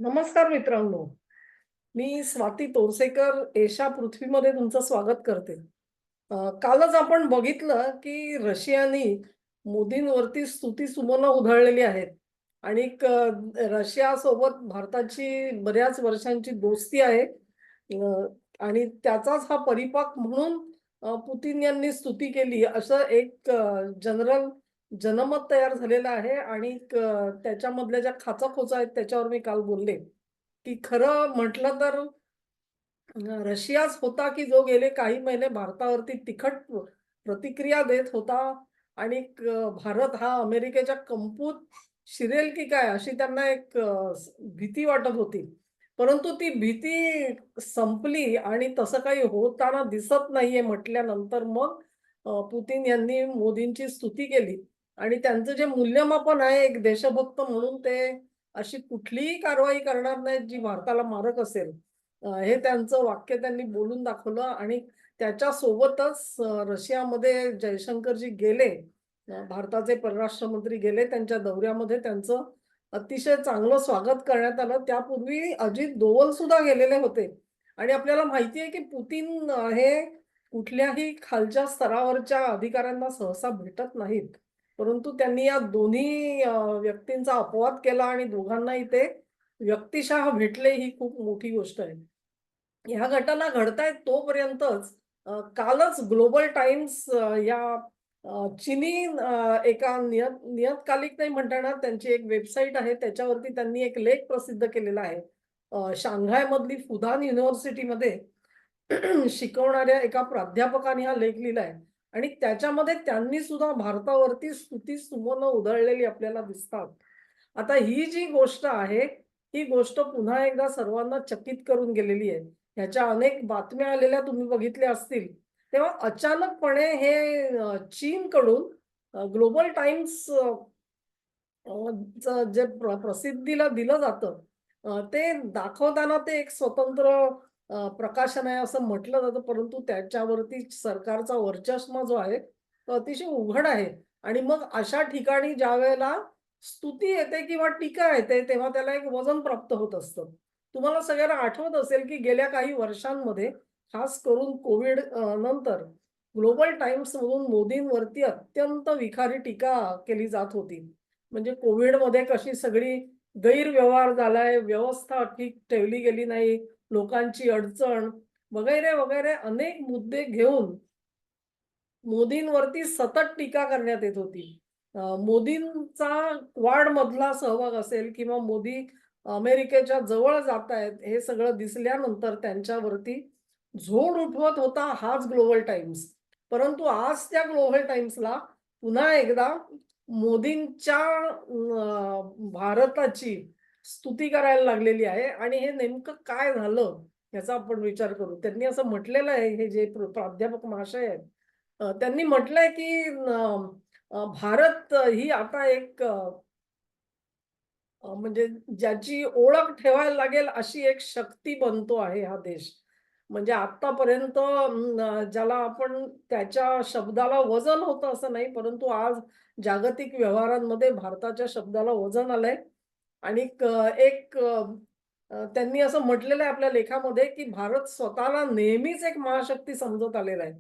नमस्कार मित्रांनो. मी स्वाती तोरसेकर एशा पृथ्वीमध्ये तुमचं स्वागत करते. कालच आपण बघितलं की रशियाने मोदींवरती स्तुतीसुमनं उधळलेली आहेत आणि रशियासोबत भारताची बऱ्याच वर्षांची दोस्ती आहे. आणि त्याचाच हा परिपाक म्हणून पुतिन यांनी स्तुती केली असं जनरल जनमत तयार झालेलं आहे आणि त्याच्यामधल्या ज्या खाचाखोचा आहेत त्याच्यावर मी काल बोलले, की खरं म्हटलं तर रशियाच होता, की जो गेले काही महिने भारतावरती तिखट प्रतिक्रिया देत होता आणि भारत हा अमेरिकेच्या कंपूत शिरेल की काय अशी त्यांना भीती वाटत होती. परंतु ती भीती संपली आणि तसं काही होताना दिसत नाहीये म्हटल्यानंतर मग पुतिन यांनी मोदींची स्तुती केली आणि त्यांचं जे मूल्यमापन आहे एक देशभक्त म्हणून ते अशी कुठलीही कारवाई करणार नाहीत जी भारताला मारक असेल. हे त्यांचं वाक्य त्यांनी बोलून दाखवलं आणि त्याच्यासोबतच रशियामध्ये जयशंकरजी गेले. भारताचे परराष्ट्र मंत्री गेले त्यांच्या दौऱ्यामध्ये त्यांचं अतिशय चांगलं स्वागत करण्यात आलं. त्यापूर्वी अजित दोवल सुद्धा गेलेले होते आणि आपल्याला माहिती आहे की पुतिन हे कुठल्याही खालच्या स्तरावरच्या अधिकाऱ्यांना सहसा भेटत नाहीत. परंतु त्यांनी या दोन्ही व्यक्तींचा अपवाद केला आणि दोघांनाही ते व्यक्तिशः भेटले ही खूप मोठी गोष्ट आहे. ह्या घटना घडतायत तोपर्यंतच कालच ग्लोबल टाइम्स या चिनी एका नियतकालिक नाही म्हणता येणार त्यांची एक वेबसाईट आहे त्याच्यावरती त्यांनी एक लेख प्रसिद्ध केलेला आहे. शांघायमधली फुदान युनिव्हर्सिटीमध्ये शिकवणाऱ्या एका प्राध्यापकाने हा लेख लिहिलाय आणि त्याच्यामध्ये त्यांनी सुद्धा भारतावरती स्तुतीसुमनं उधळलेली आपल्याला दिसतात. आता ही जी गोष्ट आहे, ही गोष्ट पुन्हा एकदा सर्वांना चकित करून गेलेली आहे. ह्याच्या अनेक बातम्या आलेल्या तुम्ही बघितल्या असतील. तेव्हा अचानकपणे चीनकडून ग्लोबल टाइम्स जे प्रसिद्धीला दिलं जातं, ते दाखवताना ते एक स्वतंत्र प्रकाशन आहे असं म्हटलं जातं. परंतु त्याच्यावरती सरकारचा वर्चस्व जो आहे, तो अतिशय उघड आहे. आणि मग अशा ठिकाणी ज्यावेळेला स्तुती येते किंवा टीका येते, तेव्हा त्याला एक वजन प्राप्त होत असतं. तुम्हाला सगळ्यांना आठवत असेल, की गेल्या काही वर्षांमध्ये खास करून कोविड नंतर ग्लोबल टाइम्समधून मोदींवरती अत्यंत विखारी टीका केली जात होती. म्हणजे कोविडमध्ये कशी सगळी गैरव्यवहार झालाय, व्यवस्था ठीक ठेवली गेली नाही, लोकांची अडचण वगैरे, वगैरे अनेक मुद्दे घेऊन मोदींवरती सतत टीका करण्यात येत होती. मोदींचा क्वाडमधला सहभाग असेल किंवा मोदी अमेरिकेच्या जवळ जातायत हे सगळं दिसल्यानंतर त्यांच्यावरती झोड उठवत होता हाच ग्लोबल टाइम्स. परंतु आज त्या ग्लोबल टाइम्सला पुन्हा एकदा मोदींच्या भारताची स्तुती करायला लागलेली आहे आणि हे नेमकं काय झालं याचा आपण विचार करू. त्यांनी असं म्हटलेलं आहे हे जे प्राध्यापक महाशय आहेत, त्यांनी म्हटलंय की भारत ही आता म्हणजे ज्याची ओळख ठेवायला लागेल अशी एक शक्ती बनतो आहे हा देश. म्हणजे आतापर्यंत ज्याला आपण त्याच्या शब्दाला वजन होतं असं नाही, परंतु आज जागतिक व्यवहारांमध्ये भारताच्या शब्दाला वजन आलंय आणि त्यांनी असं म्हटलेलं आहे आपल्या लेखामध्ये, की भारत स्वतःला नेहमीच एक महाशक्ती समजत आलेला आहे.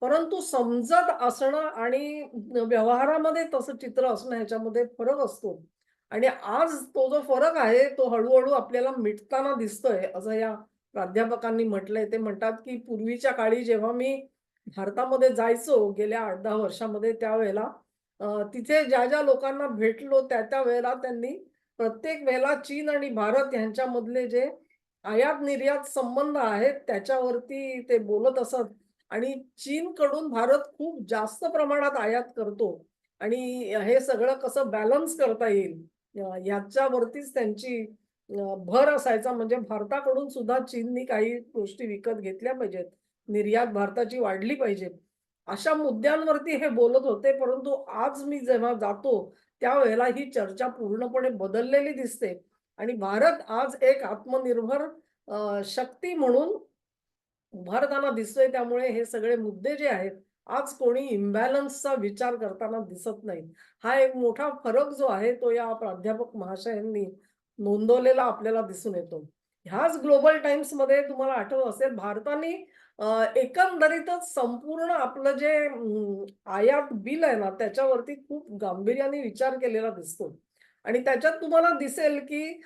परंतु समजत असणं आणि व्यवहारामध्ये तसं चित्र असणं ह्याच्यामध्ये फरक असतो. आणि आज तो जो फरक आहे, तो हळू-हळू आपल्याला मिटताना दिसतोय, असं या प्राध्यापकांनी म्हटलंय. ते म्हणतात, की पूर्वीच्या काळी जेव्हा मी भारतामध्ये जायचो गेल्या 8-10 वर्षामध्ये त्यावेळेला तिथे ज्या-ज्या लोकांना भेटलो त्या-त्या वेळेला त्यांनी प्रत्येक वेळेला चीन आणि भारत यांच्यामधले जे आयात-निर्यात संबंध आहेत त्याच्यावरती ते बोलत असत आणि चीनकडून भारत खूप जास्त प्रमाणात आयात करतो आणि हे सगळं कसं बॅलन्स करता येईल याच्यावरतीच त्यांची भर असायचा. म्हणजे भारताकडून सुद्धा चीननी काही गोष्टी विकत घेतल्या पाहिजेत. निर्यात भारताची वाढली पाहिजे. अशा मुद्द्यांवरती हे बोलत होते. परंतु आज मी जेव्हा जातो, त्यावेळेला ही चर्चा पूर्णपणे बदललेली दिसते आणि भारत आज एक आत्मनिर्भर शक्ती म्हणून उभारताना दिसतोय. त्यामुळे हे सगळे मुद्दे जे आहेत, आज कोणी इम्बॅलन्सचा विचार करताना दिसत नाही. हा एक मोठा फरक जो आहे, तो या प्राध्यापक महाशयांनी नोंदवलेला आपल्याला दिसून येतो. ह्याच ग्लोबल टाइम्समध्ये तुम्हाला आठवत असेल भारताने एकंदरीतच संपूर्ण आपलं जे आयात बिल आहे ना, त्याच्यावरती खूप गांभीर्याने विचार केलेला दिसतो. आणि त्याच्यात तुम्हाला दिसेल की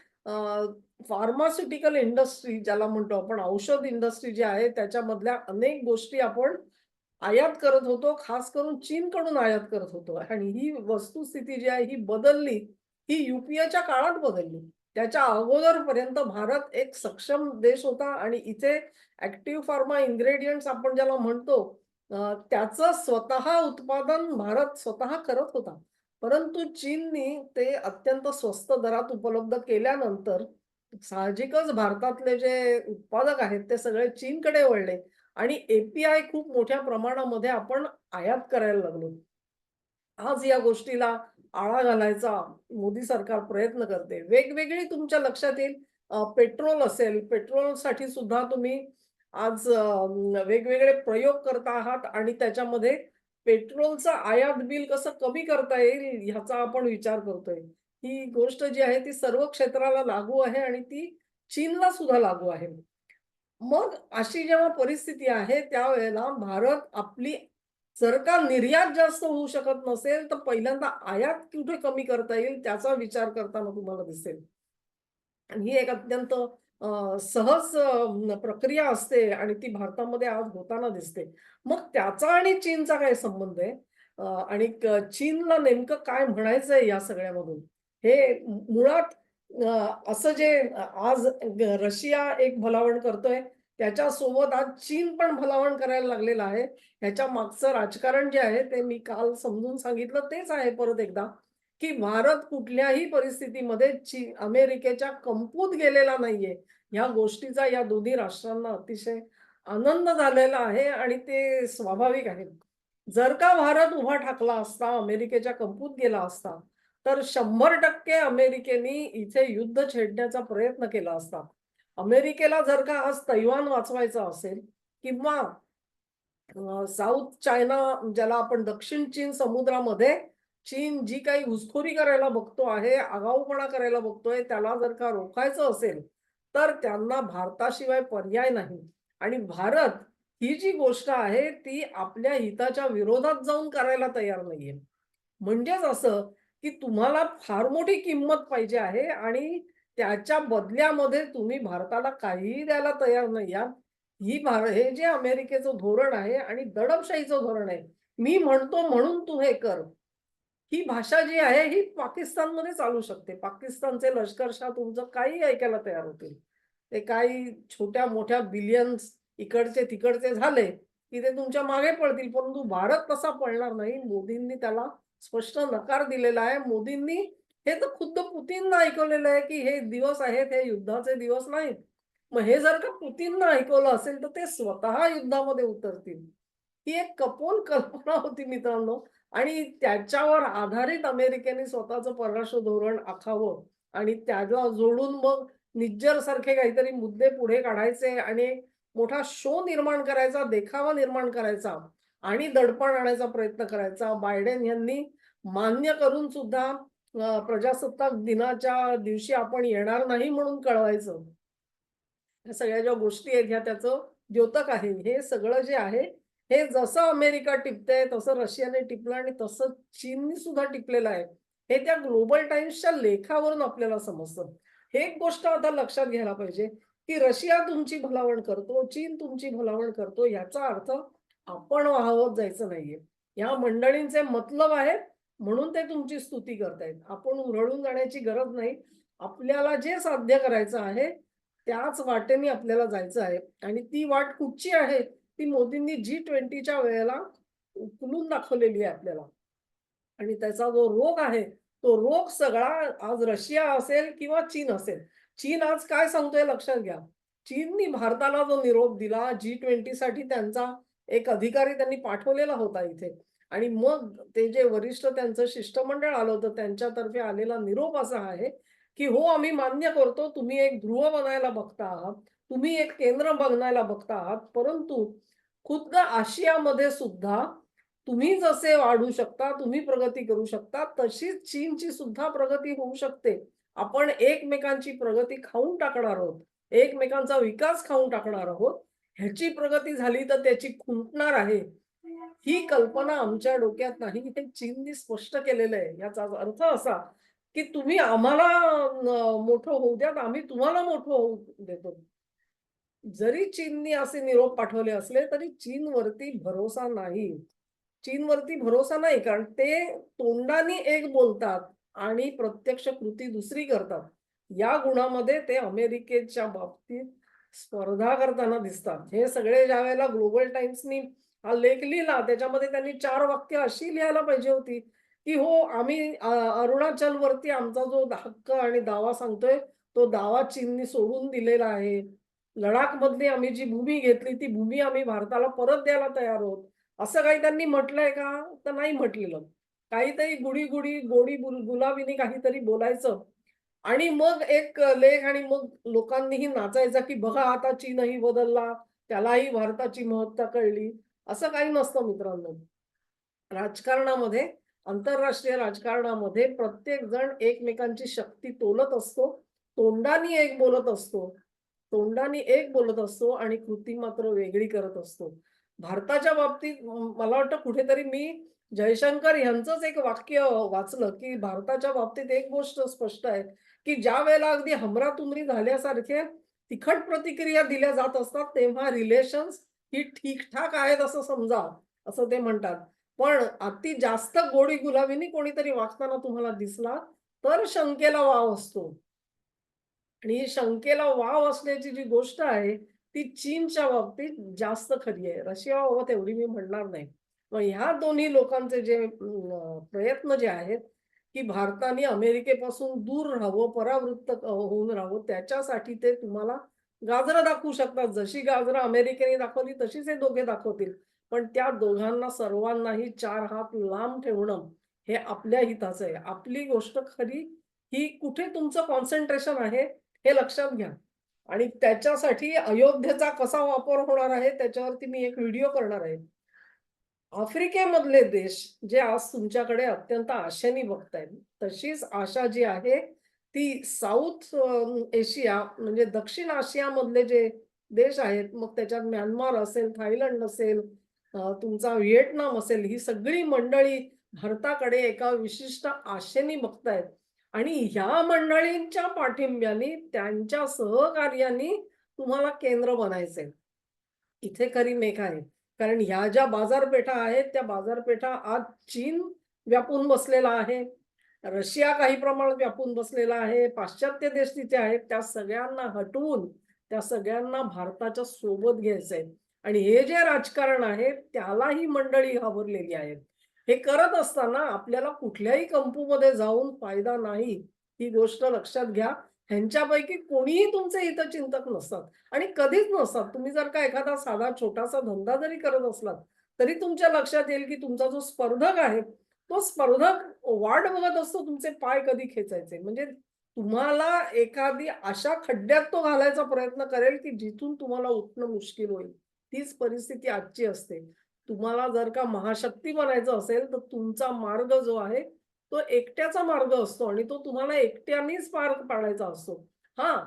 फार्मास्युटिकल इंडस्ट्री ज्याला म्हणतो आपण, औषध इंडस्ट्री जी आहे त्याच्यामधल्या अनेक गोष्टी आपण आयात करत होतो, खास करून चीनकडून आयात करत होतो आणि ही वस्तुस्थिती जी आहे ही बदलली. ही यूपीएच्या काळात बदलली. त्याच्या अगोदरपर्यंत भारत एक सक्षम देश होता आणि इथे ॲक्टिव्ह फार्मा इन्ग्रेडियंट्स आपण ज्याला म्हणतो त्याचं स्वतः उत्पादन भारत स्वतः करत होता. परंतु चीननी ते अत्यंत स्वस्त दरात उपलब्ध केल्यानंतर साहजिकच भारतातले जे उत्पादक आहेत ते सगळे चीनकडे वळले आणि एपीआय खूप मोठ्या प्रमाणामध्ये आपण आयात करायला लागलो. आज या गोष्टीला आळा घालायचा मोदी सरकार प्रयत्न करते. वेगवेगळी तुमच्या लक्षात येईल पेट्रोल असेल, पेट्रोलसाठी सुद्धा तुम्ही आज वेगवेगळे प्रयोग करत आहात आणि त्याच्यामध्ये पेट्रोलचं आयात बिल कसं कमी करता येईल ह्याचा आपण विचार करतोय. ही गोष्ट जी आहे ती सर्व क्षेत्राला लागू आहे आणि ती चीनला सुद्धा लागू आहे. मग अशी जेव्हा परिस्थिती आहे त्यावेळेला भारत आपली जर का निर्यात जास्त होऊ शकत नसेल, तर पहिल्यांदा आयात कुठे कमी करता येईल त्याचा विचार करताना तुम्हाला दिसेल. आणि ही एक अत्यंत सहज प्रक्रिया असते आणि ती भारतामध्ये आज होताना दिसते. मग त्याचा आणि चीनचा काय संबंध आहे? आणि चीनला नेमकं काय म्हणायचंय या सगळ्यामधून? हे मुळात असं जे आज रशिया एक भलावण करतोय, त्याच्यासोबत आज चीन पण भलावण करायला लागलेला आहे. ह्याच्या मागचं राजकारण जे आहे ते मी काल समजून सांगितलं तेच आहे परत एकदा, की भारत कुठल्याही परिस्थितीमध्ये अमेरिकेच्या कंपूत गेलेला नाहीये. ह्या गोष्टीचा या दोन्ही राष्ट्रांना अतिशय आनंद झालेला आहे आणि ते स्वाभाविक आहे. जर का भारत उभा ठाकला असता, अमेरिकेच्या कंपूत गेला असता, तर 100% अमेरिकेने इथे युद्ध छेडण्याचा प्रयत्न केला असता. अमेरिकेला जर का आज तैवान वाचवायचा असेल किंवा साऊथ चायना ज्याला आपण दक्षिण चीन समुद्रामध्ये चीन जी काही घुसखोरी करायला बघतो आहे, आगाऊपणा करायला बघतोय, त्याला जर का रोखायचं असेल, तर त्यांना भारताशिवाय पर्याय नाही. आणि भारत ही जी गोष्ट आहे, ती आपल्या हिताच्या विरोधात जाऊन करायला तयार नाहीये. म्हणजेच असं, की तुम्हाला फार मोठी किंमत पाहिजे आहे आणि त्याच्या बदल्यामध्ये तुम्ही भारताला काहीही द्यायला तयार नाही आहात. हे जे अमेरिकेचं धोरण आहे आणि दडपशाहीचं धोरण आहे. मी म्हणतो म्हणून तू हे कर. ही भाषा जी आहे ही पाकिस्तानमध्ये चालू शकते. पाकिस्तानचे लष्करशाह तुमचं काही ऐकायला तयार होतील. ते काही छोट्या-मोठ्या बिलियन्स इकडचे-तिकडचे झाले, की ते तुमच्या मागे पळतील. परंतु भारत तसा पळणार नाही. मोदींनी त्याला स्पष्ट नकार दिलेला आहे. मोदींनी हे तर खुद्द पुतीनना ऐकवलेलं आहे, की हे दिवस आहेत, हे युद्धाचे दिवस नाहीत. मग हे जर का पुतीनना ऐकवलं असेल, तर ते स्वतः युद्धामध्ये उतरतील. ही एक कपोल कल्पना होती मित्रांनो आणि त्याच्यावर आधारित अमेरिकेने स्वतःचं परराष्ट्र धोरण आखावं आणि त्याला जोडून मग निज्जर सारखे काहीतरी मुद्दे पुढे काढायचे आणि एक मोठा शो निर्माण करायचा, देखावा निर्माण करायचा आणि दडपण आणायचा प्रयत्न करायचा. बायडेन यांनी मान्य करून सुद्धा प्रजासत्ताक दिनाच्या दिवशी आपण येणार नाही म्हणून कळवायचं. ह्या सगळ्या ज्या गोष्टी आहेत ह्या त्याचं द्योतक आहे. हे सगळं जे आहे, हे जसं अमेरिका टिपतंय, तसं रशियाने टिपलं आणि तसं चीननी सुद्धा टिपलेलं आहे. हे त्या ग्लोबल टाइम्सच्या लेखावरून आपल्याला समजतं. हे एक गोष्ट आता लक्षात घ्यायला पाहिजे, की रशिया तुमची भलावण करतो, चीन तुमची भलावण करतो, याचा अर्थ आपण वाहवत जायचं नाहीये. या मंडळींचे मतलब आहेत, म्हणून ते तुमची स्तुती करतायत. आपण उधळून जाण्याची गरज नाही. आपल्याला जे साध्य करायचं आहे, त्याच वाटेने आपल्याला जायचं आहे आणि ती वाट कुठची आहे? ती मोदींनी G20च्या वेळेला उचलून दाखवलेली आहे आपल्याला. आणि त्याचा जो रोग आहे, तो रोग सगळा आज रशिया असेल किंवा चीन असेल. चीन आज काय सांगतोय लक्षात घ्या. चीननी भारताला जो निरोप दिला G20साठी त्यांचा एक अधिकारी त्यांनी पाठवलेला होता इथे आणि मग ते जे वरिष्ठ त्यांचं शिष्टमंडळ आलं होतं त्यांच्यातर्फे आलेला निरोप असा आहे, की "हो, आम्ही मान्य करतो तुम्ही एक ध्रुव बनायला बघता आहात. तुम्ही एक केंद्र बनायला बघता आहात. परंतु खुद्द आशियामध्ये सुद्धा तुम्ही जसे वाढू शकता, तुम्ही प्रगती करू शकता, तशीच चीनची सुद्धा प्रगती होऊ शकते. आपण एकमेकांची प्रगती खाऊन टाकणार आहोत, एकमेकांचा विकास खाऊन टाकणार आहोत. ह्याची प्रगती झाली तर त्याची खुंटणार आहे. ही कल्पना आमच्या डोक्यात नाही. हे चीननी स्पष्ट केलेलं आहे. याचा अर्थ असा, की तुम्ही आम्हाला मोठं होऊ द्यात, आम्ही तुम्हाला मोठं होऊ देतो. जरी चीननी असे निरोप पाठवले असले, तरी चीनवरती भरोसा नाही. चीनवरती भरोसा नाही, कारण ते तोंडाने एक बोलतात आणि प्रत्यक्ष कृती दुसरी करतात. या गुणामध्ये ते अमेरिकेच्या बाबतीत स्पर्धा करताना दिसतात. हे सगळे ज्यावेळेला ग्लोबल टाइम्सनी हा लेख लिहिला, त्याच्यामध्ये त्यांनी 4 वाक्य अशी लिहायला पाहिजे होती, की हो आम्ही अरुणाचलवरती आमचा जो हक्क आणि दावा सांगतोय, तो दावा चीननी सोडून दिलेला आहे. लडाखमधली आम्ही जी भूमी घेतली, ती भूमी आम्ही भारताला परत द्यायला तयार आहोत. असं काही त्यांनी म्हटलंय का? तर नाही म्हटलेलं. काहीतरी गुडी-गुडी, गुलाबीनी काहीतरी बोलायचं आणि मग एक लेख आणि मग लोकांनीही नाचायचं, की बघा आता चीनही बदलला, त्यालाही भारताची महत्ता कळली. असं काही नसतं मित्रांनो. राजकारणामध्ये, आंतरराष्ट्रीय राजकारणामध्ये प्रत्येक जण एकमेकांची शक्ती तोलत असतो. तोंडानी एक बोलत असतो. तोंडानी एक बोलत असतो आणि कृती मात्र वेगळी करत असतो. भारताच्या बाबतीत मला वाटतं कुठेतरी मी जयशंकर यांचंच एक वाक्य वाचलं, की भारताच्या बाबतीत एक गोष्ट स्पष्ट आहे, की ज्यावेळेला अगदी हमरातुमरी झाल्यासारखे तिखट प्रतिक्रिया दिल्या जात असतात, तेव्हा रिलेशन्स ही ठीक-ठाक आहेत असं समजा, असं ते म्हणतात. पण अति जास्त गोडी गुलाबीने कोणीतरी वागताना तुम्हाला दिसला, तर शंकेला वाव असतो. आणि ही शंकेला वाव असण्याची जी गोष्ट आहे, ती चीनच्या बाबतीत जास्त खरी आहे. रशियाबाबत एवढी मी म्हणणार नाही. मग ह्या दोन्ही लोकांचे जे प्रयत्न जे आहेत, की भारताने अमेरिकेपासून दूर राहावं, परावृत्त होऊन राहावं, त्याच्यासाठी ते तुम्हाला गाजरं दाखवू शकतात. जशी गाजरं अमेरिकेने दाखवली, तशीच हे दोघे दाखवतील. पण त्या दोघांना सर्वांनाही 4 हात लांब ठेवणं, हे आपल्या हिताचं आहे. आपली गोष्ट खरी ही कुठे तुमचं कॉन्सन्ट्रेशन आहे, हे लक्षात घ्या. आणि त्याच्यासाठी अयोध्येचा कसा वापर होणार आहे, त्याच्यावरती मी एक व्हिडिओ करणार आहे. आफ्रिकेमधले देश जे आज तुमच्याकडे अत्यंत आशेने बघतायत, तशीच आशा जी आहे ती साऊथ एशिया म्हणजे दक्षिण आशियामधले जे देश आहेत, मग त्याच्यात म्यानमार असेल, थायलंड असेल, तुमचा व्हिएटनाम असेल, ही सगळी मंडळी भारताकडे एका विशिष्ट आशेने बघतायत आणि ह्या मंडळींच्या पाठिंब्याने, त्यांच्या सहकार्याने तुम्हाला केंद्र बनायचंय. इथे खरी मेघ आहे. कारण ह्या ज्या बाजारपेठा आहेत, त्या बाजारपेठा आज चीन व्यापून बसलेला आहे. रशिया काही प्रमाणात व्यापून बसलेला आहे. पाश्चात्य देश तिथे आहेत. त्या सगळ्यांना हटवून, त्या सगळ्यांना भारताच्या सोबत घ्यायचंय. आणि हे जे राजकारण आहे, त्याला ही मंडळी घाबरलेली आहेत. हे करत असताना आपल्याला कुठल्याही कंपूमध्ये जाऊन फायदा नाही. ही गोष्ट लक्षात घ्या. ह्यांच्यापैकी कोणीही तुमचे हितचिंतक नसतात. आणि कधीच नसतात. तुम्ही जर का एखादा साधा छोटासा धंदा जरी करत असलात, तरी तुमच्या लक्षात येईल, की तुमचा जो स्पर्धक आहे, तो स्पर्धक वाट बघत असतो तुमचे पाय कधी खेचायचे. म्हणजे तुम्हाला एखादी अशा खड्ड्यात तो घालायचा प्रयत्न करेल, की जिथून तुम्हाला उठणं मुश्किल होईल. तीच परिस्थिती आजची असते. तुम्हाला जर का महाशक्ती बनायचं असेल, तर तुमचा मार्ग जो आहे, तो एकट्याचा मार्ग असतो आणि तो तुम्हाला एकट्यानेच पार पाडायचा असतो. हां,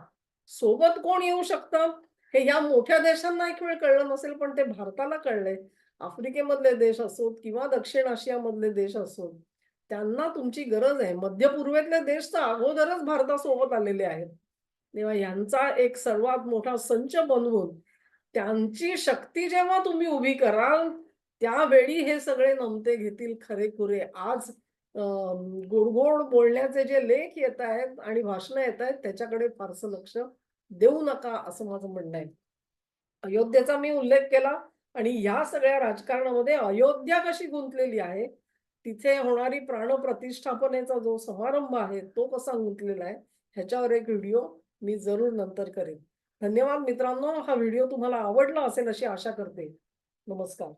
सोबत कोण येऊ शकतं, हे या मोठ्या देशांना एक वेळ कळलं नसेल, पण ते भारताला कळलंय. आफ्रिकेमधले देश असोत किंवा दक्षिण आशियामधले देश असोत, त्यांना तुमची गरज आहे. मध्य पूर्वेतले देश तर अगोदरच भारतासोबत आलेले आहेत. तेव्हा ह्यांचा एक सर्वात मोठा संच बनवून त्यांची शक्ती जेव्हा तुम्ही उभी कराल, त्यावेळी हे सगळे नमते घेतील खरे-खुरे. आज गोड-गोड बोलण्याचे जे लेख येतायत आणि भाषणं येतायत, त्याच्याकडे फारसं लक्ष देऊ नका, असं माझं म्हणणं आहे. अयोध्येचा मी उल्लेख केला आणि ह्या सगळ्या राजकारणामध्ये अयोध्या कशी गुंतलेली आहे, तिथे होणारी प्राणप्रतिष्ठापनेचा जो समारंभ आहे, तो कसा गुंतलेला आहे, ह्याच्यावर एक व्हिडिओ मी जरूर नंतर करेन. धन्यवाद मित्रांनो. हा व्हिडिओ तुम्हाला आवडला असेल अशी आशा करते. नमस्कार.